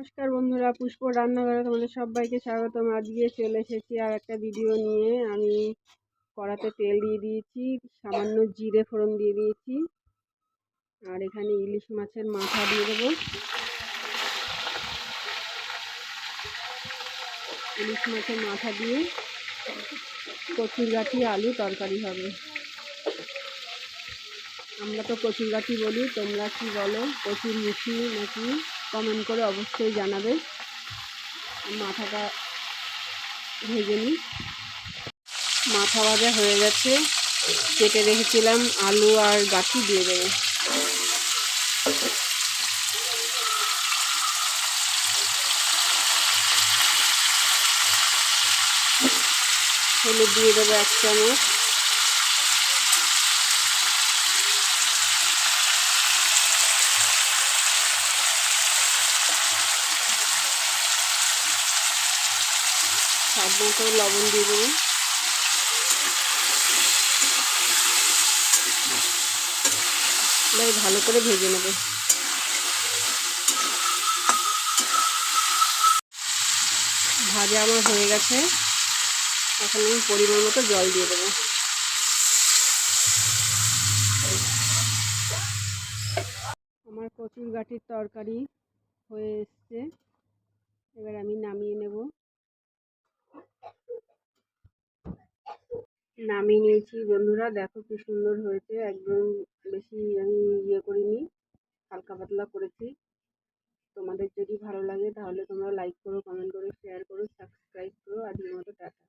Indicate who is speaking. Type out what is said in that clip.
Speaker 1: নমস্কার বন্ধুরা, পুষ্প রান্নাঘরে তোমাদের সবাইকে স্বাগতম। আজকে চলে এসেছি আর একটা ভিডিও নিয়ে। আমি কড়াতে তেল দিয়ে দিয়েছি, সামান্য জিরে ফোড়ন দিয়ে দিয়েছি, আর এখানে ইলিশ মাছের মাথা দিয়ে দেবো। ইলিশ মাছের মাথা দিয়ে কচুরগাঠি আলু তরকারি হবে। আমরা তো কচুরগাঠি বলি, তোমরা কি বলো? কচুর মুখি নাকি? কমেন্ট করে অবশ্যই জানাবে। মাথাটা ভেজে নিই। মাথা ভাজা হয়ে গেছে, কেটে রেখেছিলাম আলু আর গাঠি দিয়ে দেবো। হলুদ দিয়ে দেবো 1 চামচ। স্বাদ মতো লবণ দিয়ে দেবো। এবার ভালো করে ভেজে নেব। ভাজা আমার হয়ে গেছে, এখন আমি পরিমাণ মতো জল দিয়ে দেবো। আমার কচুরগাঠির তরকারি হয়ে এসছে, এবার আমি নামিয়ে নেব। নামিয়ে নিয়েছি বন্ধুরা, দেখো কি সুন্দর হয়েছে। একদম বেশি আমি করিনি, হালকা পাতলা করেছি। তোমাদের যদি ভালো লাগে তাহলে তোমরা লাইক করো, কমেন্ট করো, শেয়ার করো, সাবস্ক্রাইব করো। আজকের মতো টাটা।